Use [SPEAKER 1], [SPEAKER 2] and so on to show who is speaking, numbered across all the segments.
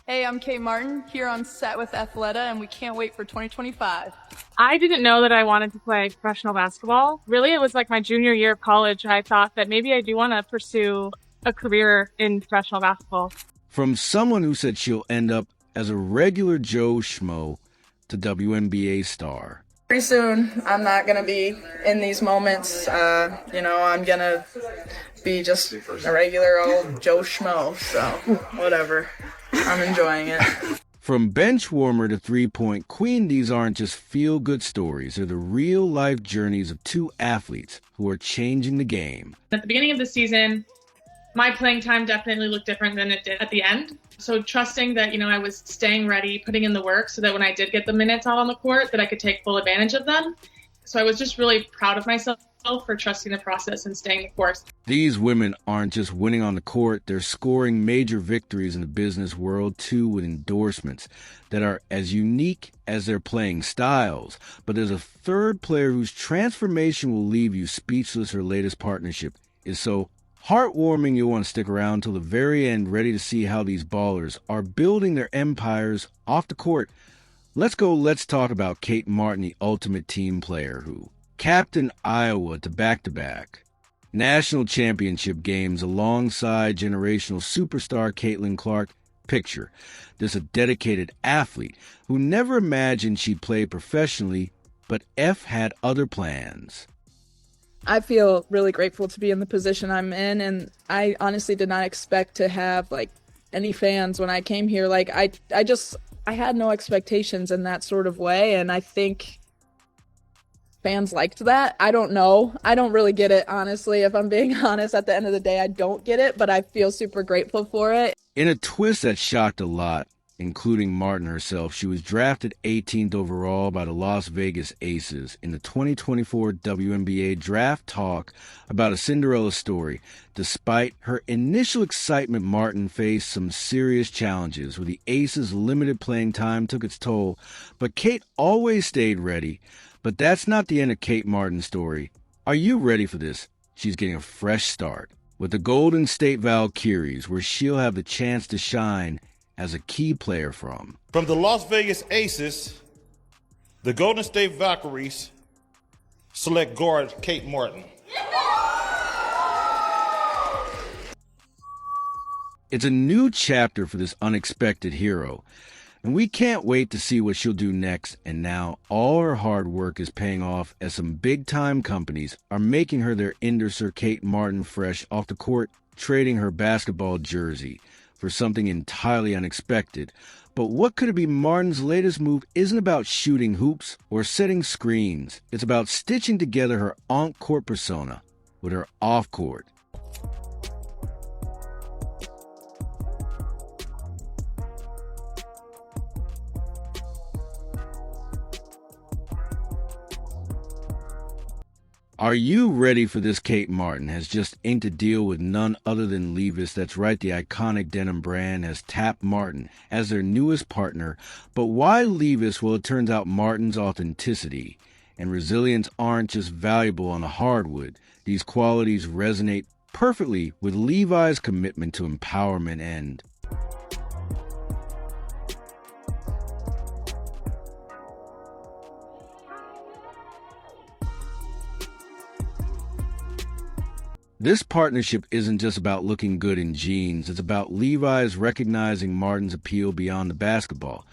[SPEAKER 1] Hey, I'm Kate Martin here on set with Athleta, and we can't wait for 2025.
[SPEAKER 2] I didn't know that I wanted to play professional basketball. Really, it was like my junior year of college. I thought that maybe I do want to pursue a career in professional basketball.
[SPEAKER 3] From someone who said she'll end up as a regular Joe Schmo to WNBA star.
[SPEAKER 1] Pretty soon, I'm not going to be in these moments. I'm going to be just a regular old Joe Schmo, so whatever. I'm enjoying it.
[SPEAKER 3] From bench warmer to three-point queen, these aren't just feel-good stories. They're the real-life journeys of two athletes who are changing the game.
[SPEAKER 2] At the beginning of the season, my playing time definitely looked different than it did at the end. So trusting that, I was staying ready, putting in the work so that when I did get the minutes out on the court, that I could take full advantage of them. So I was just really proud of myself for trusting the process and staying the course.
[SPEAKER 3] These women aren't just winning on the court, they're scoring major victories in the business world too, with endorsements that are as unique as their playing styles. But there's a third player whose transformation will leave you speechless. Her latest partnership is so heartwarming you'll want to stick around till the very end, ready to see how these ballers are building their empires off the court. Let's talk about Kate Martin, the ultimate team player who captained Iowa to back-to-back national championship games alongside generational superstar Caitlin Clark. Picture this: a dedicated athlete who never imagined she'd play professionally, but F had other plans.
[SPEAKER 1] I feel really grateful to be in the position I'm in, and I honestly did not expect to have any fans when I came here. I had no expectations in that sort of way, and I think fans liked that. I don't know. I don't really get it, honestly. If I'm being honest, at the end of the day, I don't get it, but I feel super grateful for it.
[SPEAKER 3] In a twist that shocked a lot, including Martin herself, she was drafted 18th overall by the Las Vegas Aces in the 2024 WNBA draft. Talk about a Cinderella story. Despite her initial excitement, Martin faced some serious challenges where the Aces' limited playing time took its toll, but Kate always stayed ready. But that's not the end of Kate Martin's story. Are you ready for this? She's getting a fresh start with the Golden State Valkyries, where she'll have the chance to shine as a key player from.
[SPEAKER 4] From the Las Vegas Aces, the Golden State Valkyries select guard Kate Martin.
[SPEAKER 3] It's a new chapter for this unexpected hero, and we can't wait to see what she'll do next. And now all her hard work is paying off as some big-time companies are making her their endorser. Kate Martin fresh off the court, trading her basketball jersey for something entirely unexpected. But what could it be? Martin's latest move isn't about shooting hoops or setting screens. It's about stitching together her on-court persona with her off-court. Are you ready for this? Kate Martin has just inked a deal with none other than Levi's. That's right, the iconic denim brand has tapped Martin as their newest partner. But why Levi's? Well, it turns out Martin's authenticity and resilience aren't just valuable on the hardwood. These qualities resonate perfectly with Levi's commitment to empowerment and this partnership isn't just about looking good in jeans. It's about Levi's recognizing Martin's appeal beyond the basketball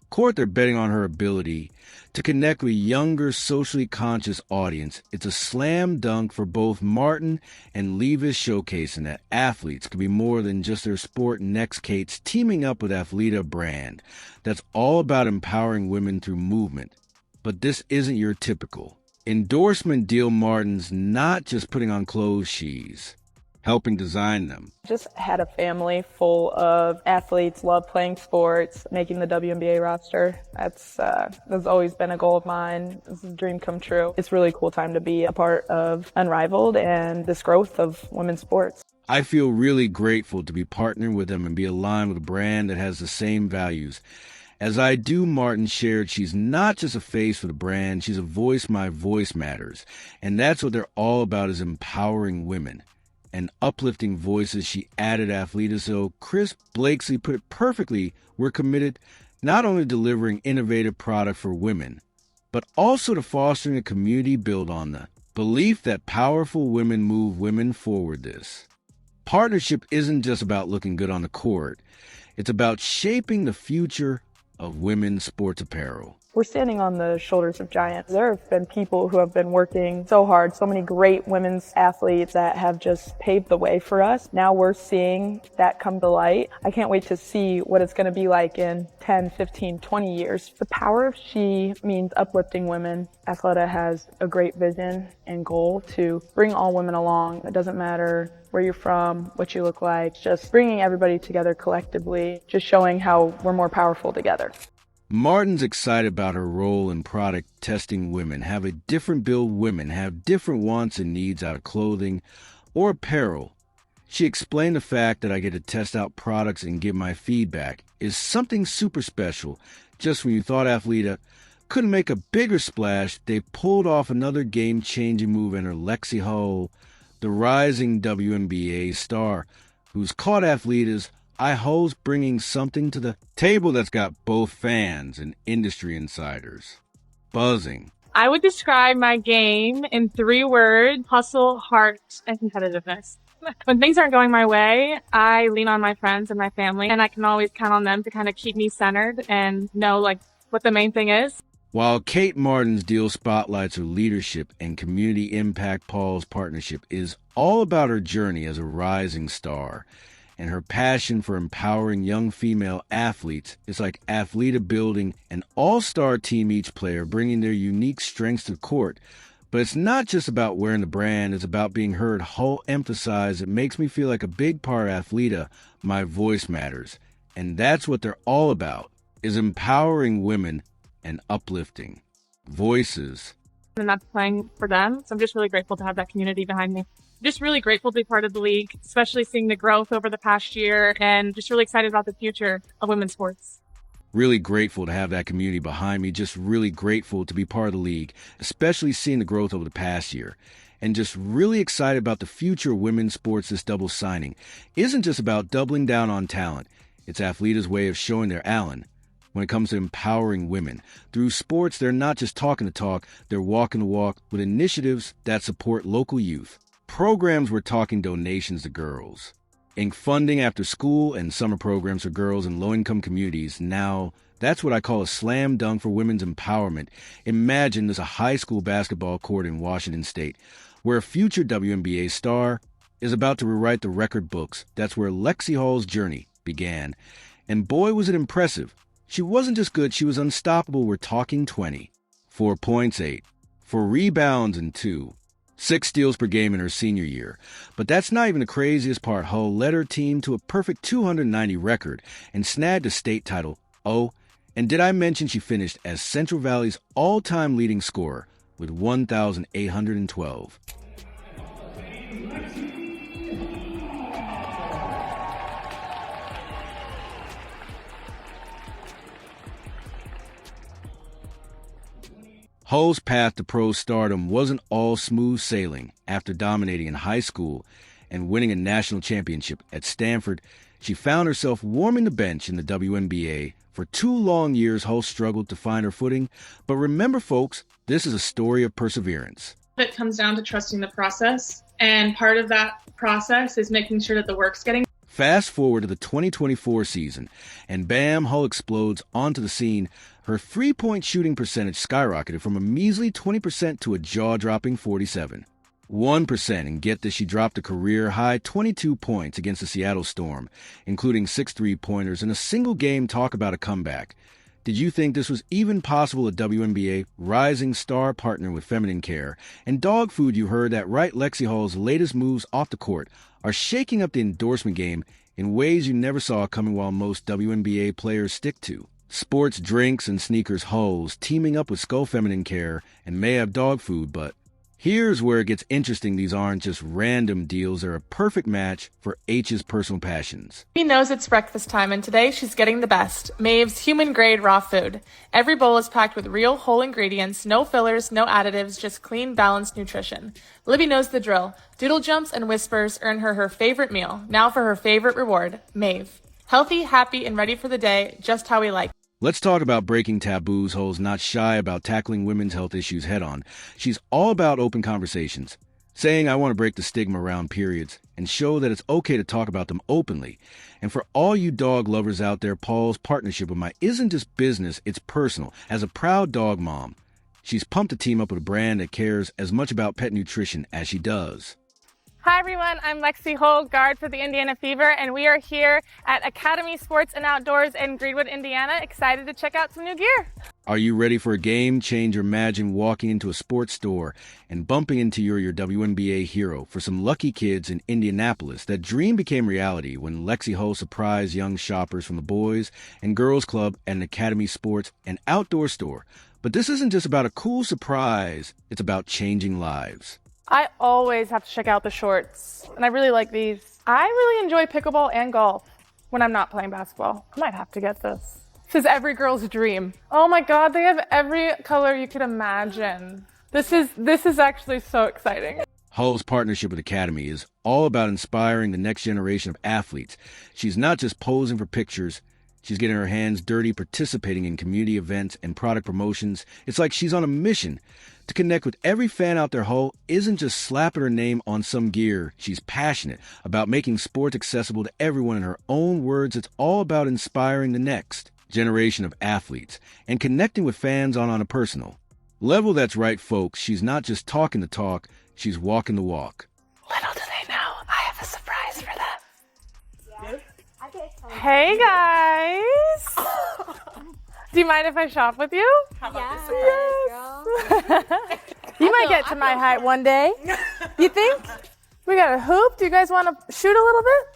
[SPEAKER 3] court. They're betting on her ability to connect with a younger, socially conscious audience. It's a slam dunk for both Martin and Levi's, showcasing that athletes can be more than just their sport. Next, Kate's teaming up with Athleta brand that's all about empowering women through movement. But this isn't your typical endorsement deal. Martin's not just putting on clothes, she's helping design them.
[SPEAKER 1] Just had a family full of athletes, love playing sports, making the WNBA roster. That's always been a goal of mine. It's a dream come true. It's a really cool time to be a part of Unrivaled and this growth of women's sports.
[SPEAKER 3] I feel really grateful to be partnering with them and be aligned with a brand that has the same values as I do. Martin shared she's not just a face for the brand, she's a voice. My voice matters. And that's what they're all about, is empowering women. and uplifting voices she added athletes. So Chris Blakesley put it perfectly. We're committed not only to delivering innovative product for women, but also to fostering a community built on the belief that powerful women move women forward. This partnership isn't just about looking good on the court. It's about shaping the future of women's sports apparel.
[SPEAKER 5] We're standing on the shoulders of giants. There have been people who have been working so hard, so many great women's athletes that have just paved the way for us. Now we're seeing that come to light. I can't wait to see what it's going to be like in 10, 15, 20 years. The power of she means uplifting women. Athleta has a great vision and goal to bring all women along. It doesn't matter where you're from, what you look like, just bringing everybody together collectively, just showing how we're more powerful together.
[SPEAKER 3] Martin's excited about her role in product testing women, have a different build women, have different wants and needs out of clothing or apparel. She explained the fact that I get to test out products and give my feedback is something super special. Just when you thought Athleta couldn't make a bigger splash, they pulled off another game-changing move in her Lexie Hull, the rising WNBA star, who's caught Athletas Hull's bringing something to the table that's got both fans and industry insiders buzzing.
[SPEAKER 6] I would describe my game in 3 words: hustle, heart, and competitiveness. When things aren't going my way, I lean on my friends and my family, and I can always count on them to kind of keep me centered and know what the main thing is.
[SPEAKER 3] While Kate Martin's deal spotlights her leadership and community impact, Paul's partnership is all about her journey as a rising star. And her passion for empowering young female athletes is like Athleta building an all-star team, each player bringing their unique strengths to the court. But it's not just about wearing the brand, it's about being heard. Hull emphasized, it makes me feel like a big part of Athleta, my voice matters. And that's what they're all about, is empowering women and uplifting voices.
[SPEAKER 6] And that's playing for them. So I'm just really grateful to have that community behind me. Just really grateful to be part of the league, especially seeing the growth over the past year, and just really excited about the future of women's sports.
[SPEAKER 3] Really grateful to have that community behind me. Just really grateful to be part of the league, especially seeing the growth over the past year. And just really excited about the future of women's sports. This double signing isn't just about doubling down on talent. It's Athleta's way of showing their Allen. When it comes to empowering women through sports, they're not just talking the talk, they're walking the walk with initiatives that support local youth. Programs we're talking donations to girls, Inc. funding after school and summer programs for girls in low-income communities. Now, that's what I call a slam dunk for women's empowerment. Imagine there's a high school basketball court in Washington State where a future WNBA star is about to rewrite the record books. That's where Lexie Hull's journey began. And boy, was it impressive. She wasn't just good, she was unstoppable. We're talking 20, 4 points, 8, 4 rebounds, and 2. 6 steals per game in her senior year. But that's not even the craziest part. Hull led her team to a perfect 290 record and snagged a state title. Oh, and did I mention she finished as Central Valley's all-time leading scorer with 1,812. Hull's path to pro stardom wasn't all smooth sailing. After dominating in high school and winning a national championship at Stanford, she found herself warming the bench in the WNBA. For 2 long years, Hull struggled to find her footing. But remember, folks, this is a story of perseverance.
[SPEAKER 2] It comes down to trusting the process. And part of that process is making sure that the work's getting.
[SPEAKER 3] Fast forward to the 2024 season, and bam, Hull explodes onto the scene. Her three-point shooting percentage skyrocketed from a measly 20% to a jaw-dropping 47%. 1%, and get this, she dropped a career-high 22 points against the Seattle Storm, including 6 three-pointers in a single game. Talk about a comeback. Did you think this was even possible? A WNBA rising star partner with Feminine Care and dog food. You heard that right. Lexie Hull's latest moves off the court are shaking up the endorsement game in ways you never saw coming, while most WNBA players stick to sports drinks and sneakers. Hull's teaming up with Skull Feminine Care and may have dog food, but Here's where it gets interesting. These aren't just random deals. They're a perfect match for H's personal passions.
[SPEAKER 6] She knows it's breakfast time, and today she's getting the best. Maeve's human-grade raw food. Every bowl is packed with real, whole ingredients, no fillers, no additives, just clean, balanced nutrition. Libby knows the drill. Doodle jumps and whispers earn her favorite meal. Now for her favorite reward, Maeve. Healthy, happy, and ready for the day, just how we like.
[SPEAKER 3] Let's talk about breaking taboos. Hull's not shy about tackling women's health issues head-on. She's all about open conversations, saying I want to break the stigma around periods and show that it's okay to talk about them openly. And for all you dog lovers out there, Paul's partnership with Mike isn't just business, it's personal. As a proud dog mom, she's pumped to team up with a brand that cares as much about pet nutrition as she does.
[SPEAKER 6] Hi everyone, I'm Lexie Hull, guard for the Indiana Fever, and we are here at Academy Sports and Outdoors in Greenwood, Indiana, excited to check out some new gear.
[SPEAKER 3] Are you ready for a game changer? Imagine walking into a sports store and bumping into your WNBA hero. For some lucky kids in Indianapolis, that dream became reality when Lexie Hull surprised young shoppers from the Boys and Girls Club at an Academy Sports and Outdoor store. But this isn't just about a cool surprise, it's about changing lives.
[SPEAKER 6] I always have to check out the shorts, and I really like these. I really enjoy pickleball and golf when I'm not playing basketball. I might have to get this. This is every girl's dream. Oh my God, they have every color you could imagine. This is actually so exciting.
[SPEAKER 3] Hull's partnership with Academy is all about inspiring the next generation of athletes. She's not just posing for pictures. She's getting her hands dirty, participating in community events and product promotions. It's like she's on a mission to connect with every fan out there. Hull isn't just slapping her name on some gear. She's passionate about making sports accessible to everyone. In her own words, it's all about inspiring the next generation of athletes and connecting with fans on a personal level. That's right, folks. She's not just talking the talk, she's walking the walk.
[SPEAKER 6] Little do they know, I have a surprise for them. Hey guys! Do you mind if I shop with you?
[SPEAKER 7] How about this surprise, girl?
[SPEAKER 6] You might get to my height one day. You think? We got a hoop. Do you guys want to shoot a little bit?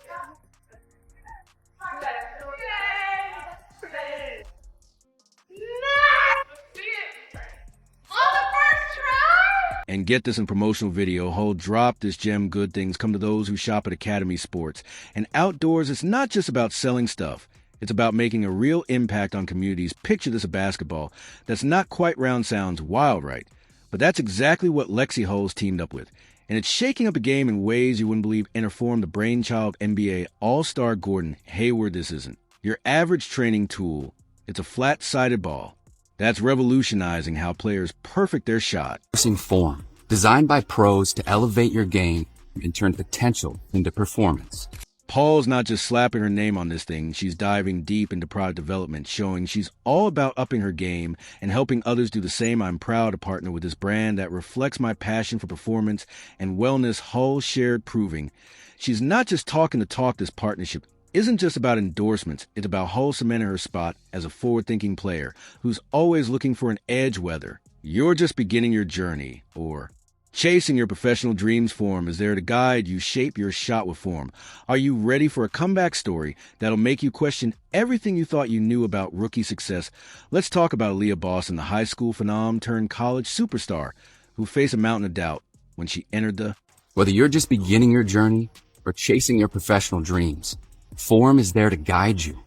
[SPEAKER 3] And get this in promotional video. Hull dropped this gem. Good things come to those who shop at Academy Sports. And outdoors, it's not just about selling stuff. It's about making a real impact on communities. Picture this, a basketball that's not quite round. Sounds wild, right? But that's exactly what Lexie Hull's teamed up with. And it's shaking up a game in ways you wouldn't believe. Interform, the brainchild of NBA All-Star Gordon Hayward. This isn't your average training tool. It's a flat-sided ball that's revolutionizing how players perfect their shot.
[SPEAKER 8] Form, designed by pros to elevate your game and turn potential into performance.
[SPEAKER 3] Paul's not just slapping her name on this thing. She's diving deep into product development, showing she's all about upping her game and helping others do the same. I'm proud to partner with this brand that reflects my passion for performance and wellness. Hull shared, proving she's not just talking the talk. This partnership isn't just about endorsements. It's about Hull cementing her spot as a forward-thinking player who's always looking for an edge. Whether you're just beginning your journey or chasing your professional dreams, Form is there to guide you shape your shot with Form. Are you ready for a comeback story that'll make you question everything you thought you knew about rookie success? Let's talk about Aaliyah Boston, the high school phenom turned college superstar who faced a mountain of doubt when she entered the...
[SPEAKER 8] Whether you're just beginning your journey or chasing your professional dreams, Form is there to guide you.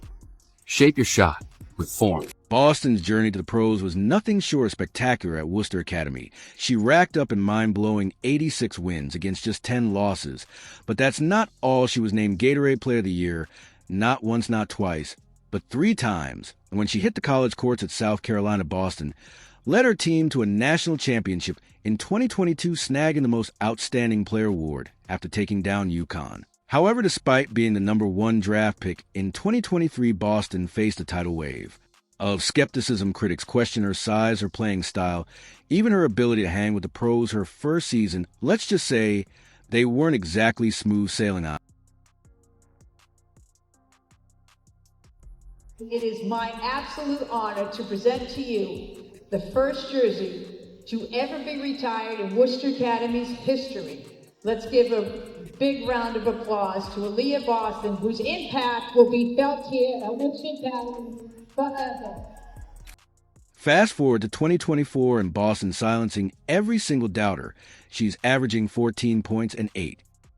[SPEAKER 8] Shape your shot with Form.
[SPEAKER 3] Boston's journey to the pros was nothing short of spectacular at Worcester Academy. She racked up a mind-blowing 86 wins against just 10 losses. But that's not all. She was named Gatorade Player of the Year, not once, not twice, but 3 times. And when she hit the college courts at South Carolina, Boston led her team to a national championship in 2022, snagging the Most Outstanding Player award after taking down UConn. However, despite being the number 1 draft pick in 2023, Boston faced a tidal wave of skepticism. Critics questioned her size, her playing style, even her ability to hang with the pros. Her first season, let's just say, they weren't exactly smooth sailing on.
[SPEAKER 9] It is my absolute honor to present to you the first jersey to ever be retired in Worcester Academy's history. Let's give a big round of applause to Aaliyah Boston, whose impact will be felt here at Worcester Academy forever.
[SPEAKER 3] Fast forward to 2024 and Boston silencing every single doubter. She's averaging 14 points and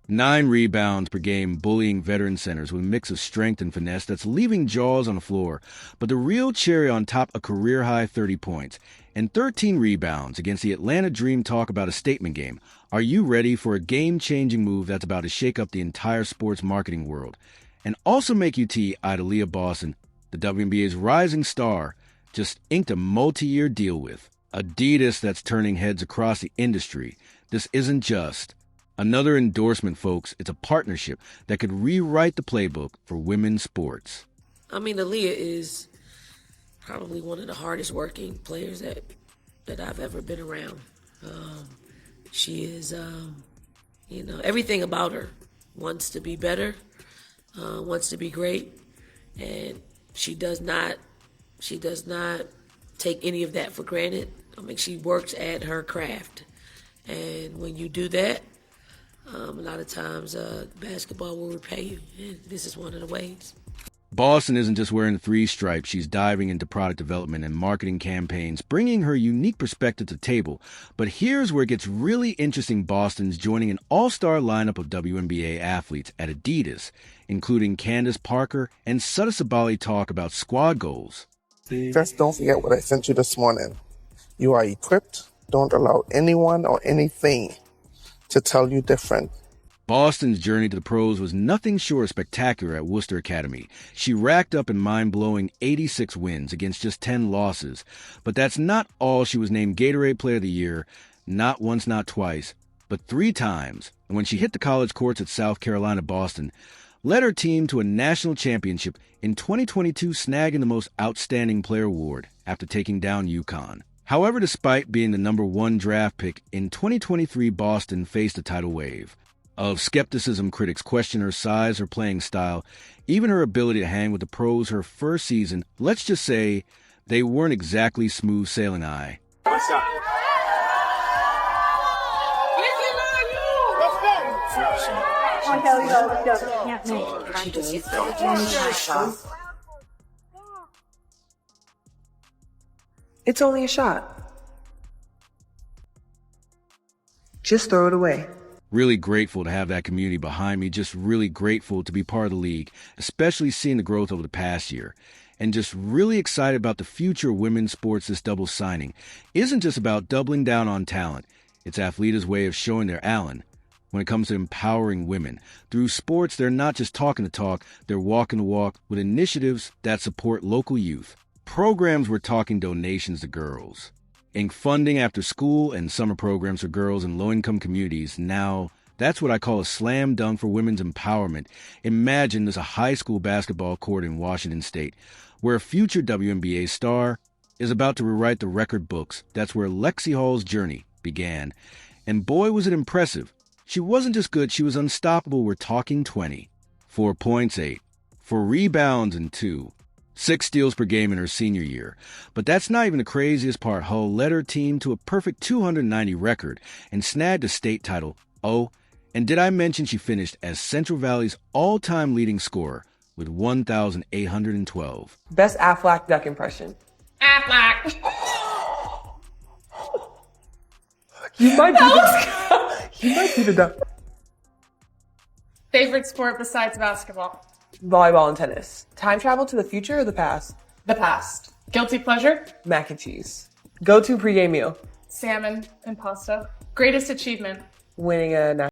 [SPEAKER 3] 9 rebounds per game, bullying veteran centers with a mix of strength and finesse that's leaving jaws on the floor. But the real cherry on top, a career-high 30 points and 13 rebounds against the Atlanta Dream. Talk about a statement game. Are you ready for a game-changing move that's about to shake up the entire sports marketing world? And also make UT Aaliyah Boston, the WNBA's rising star, just inked a multi-year deal with Adidas that's turning heads across the industry. This isn't just another endorsement, folks. It's a partnership that could rewrite the playbook for women's sports.
[SPEAKER 10] I mean, Aaliyah is probably one of the hardest working players that I've ever been around. She is, everything about her. Wants to be better, wants to be great, and she does not take any of that for granted. I mean, she works at her craft, and when you do that, a lot of times basketball will repay you, and this is one of the ways.
[SPEAKER 3] Boston isn't just wearing the 3 stripes. She's diving into product development and marketing campaigns, bringing her unique perspective to the table. But here's where it gets really interesting. Boston's joining an all-star lineup of WNBA athletes at Adidas, including Candace Parker and Sutta Sabali. Talk about squad goals.
[SPEAKER 11] Just don't forget what I sent you this morning. You are equipped. Don't allow anyone or anything to tell you different.
[SPEAKER 3] Boston's journey to the pros was nothing short of spectacular at Worcester Academy. She racked up a mind-blowing 86 wins against just 10 losses. But that's not all. She was named Gatorade Player of the Year, not once, not twice, but 3 times. And when she hit the college courts at South Carolina, Boston led her team to a national championship in 2022, snagging the Most Outstanding Player award after taking down UConn. However, despite being the number 1 draft pick in 2023, Boston faced a tidal wave of skepticism. Critics question her size, her playing style, even her ability to hang with the pros. Her first season, let's just say, they weren't exactly smooth sailing.
[SPEAKER 12] What's up?
[SPEAKER 13] It's only a shot. Just throw it away.
[SPEAKER 3] Really grateful to have that community behind me. Just really grateful to be part of the league, especially seeing the growth over the past year. And just really excited about the future of women's sports. This double signing isn't just about doubling down on talent. It's Athleta's way of showing their Allen. When it comes to empowering women through sports, they're not just talking the talk, they're walking the walk with initiatives that support local youth. Programs we're talking donations to girls, ink funding after school and summer programs for girls in low-income communities. Now, that's what I call a slam dunk for women's empowerment. Imagine there's a high school basketball court in Washington State where a future WNBA star is about to rewrite the record books. That's where Lexie Hull's journey began. And boy, was it impressive. She wasn't just good, she was unstoppable. We're talking 20, 4 points, 8, 4 rebounds, and 2. 6 steals per game in her senior year. But that's not even the craziest part. Hull led her team to a perfect 290 record and snagged a state title. Oh, and did I mention she finished as Central Valley's all-time leading scorer with 1,812.
[SPEAKER 13] Best Aflac duck impression.
[SPEAKER 2] Aflac.
[SPEAKER 13] You might be the duck.
[SPEAKER 6] Favorite sport besides basketball?
[SPEAKER 13] Volleyball and tennis. Time travel to the future or the past?
[SPEAKER 6] The past. Guilty pleasure?
[SPEAKER 13] Mac and cheese. Go-to pregame meal?
[SPEAKER 6] Salmon and pasta. Greatest achievement?
[SPEAKER 13] Winning a